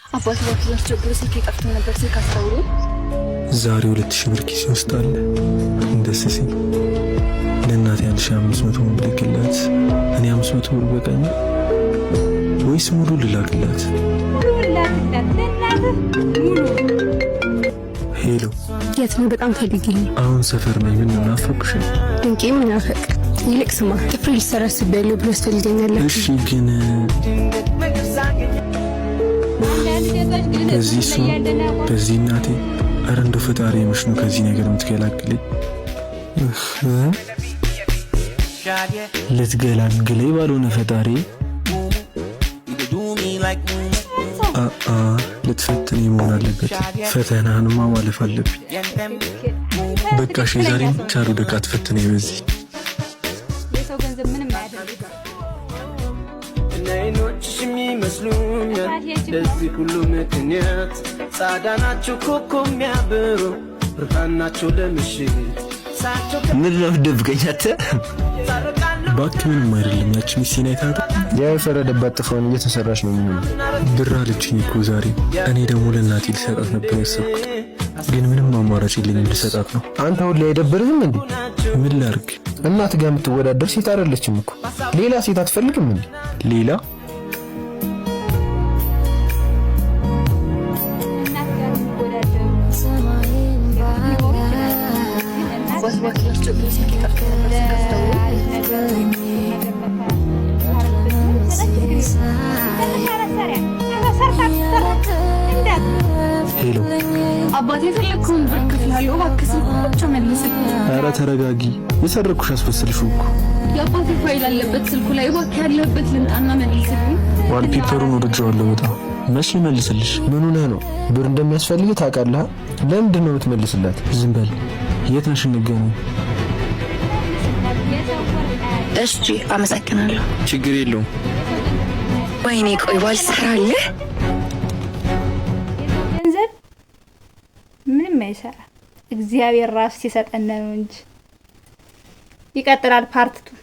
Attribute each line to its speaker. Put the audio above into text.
Speaker 1: አባቱ ወጥቷል ጀብሮ ስልክ ይቀፍት ነበር ስልክ አስተውሎ
Speaker 2: ዛሬ 2000 ብር ኪስ ውስጥ አለ። እንደዚህ ሲል ለእናቴ 1500 ብር ልክላት እኔ 500 ብር በቀኝ ወይስ ሙሉ ልላክላት? ሄሎ
Speaker 1: የት ነው? በጣም ፈልጊልኝ።
Speaker 2: አሁን ሰፈር ነኝ። ምን ናፈቅሽ?
Speaker 1: ድንቄ ምን ናፈቅ? ይልቅ ስማ ጥፍሬ ሊሰራ ስቤያለሁ ብሎ ያስፈልገኛል።
Speaker 2: እሺ ግን በዚህ እሱ በዚህ እናቴ ኧረ እንደው ፈጣሪ ምሽ ነው ከዚህ ነገር የምትገላግለኝ። ልትገላግለኝ ባልሆነ ፈጣሪ ልትፈትነኝ መሆን አለበት። ፈተናህንማ ማለፍ አለብኝ። በቃ እሺ ዛሬም ብቻ ነው ደቃ ትፈትነኝ። በዚህ
Speaker 1: የሰው ገንዘብ ምንም አያደርግም።
Speaker 3: ነይኖችሽ የሚመስሉኛል ለዚህ ሁሉ ምክንያት ጻዳ ናቸው ኮኮ የሚያብሩ ብርሃን ናቸው ለምሽት
Speaker 2: ምን ነው ደብቀኛተ ባክ ምንም አይደለም። ያቺ ሚስቴን አይታታ የፈረደባት ጥፋውን እየተሰራች ነው የሚሆነው። ብር አለችኝ እኮ ዛሬ። እኔ ደግሞ ለእናቴ ልሰጣት ነበር ያሰብኩት፣ ግን ምንም አማራጭ የለኝም። ልሰጣት ነው።
Speaker 4: አንተ ሁሉ አይደብርህም እንዴ?
Speaker 2: ምን ላድርግ?
Speaker 4: እናት ጋር የምትወዳደር ሴት አይደለችም እኮ። ሌላ ሴት አትፈልግም እንዴ?
Speaker 2: ሌላ ሄሎ
Speaker 1: አባቴ የፈለግከውን ብር ከፍላለሁ፣ እባክህ ብቻ መልስልኝ።
Speaker 2: ኧረ ተረጋጊ። የሰረኩሽ አስመስልሽው እኮ።
Speaker 1: የአባቴ ፋይል አለበት ስልኩ ላይ፣ እባክህ ያለበት ልምጣና መልስልኝ።
Speaker 2: ዋልፔፐሩን ወድጄዋለሁ በጣም። መቼ መልስልሽ?
Speaker 4: ምን ሆነህ ነው? ብር እንደሚያስፈልግ ታውቃለህ? ለምንድን ነው የምትመልስላት?
Speaker 2: ዝም በል። የት ነሽ? እንገናኝ።
Speaker 5: እሺ አመሰግናለሁ።
Speaker 2: ችግር የለውም።
Speaker 5: ወይኔ ቆይ ባልሰራልህ
Speaker 6: ገንዘብ ምንም አይሰራ፣ እግዚአብሔር ራሱ ሲሰጠን ነው እንጂ። ይቀጥላል ፓርት 2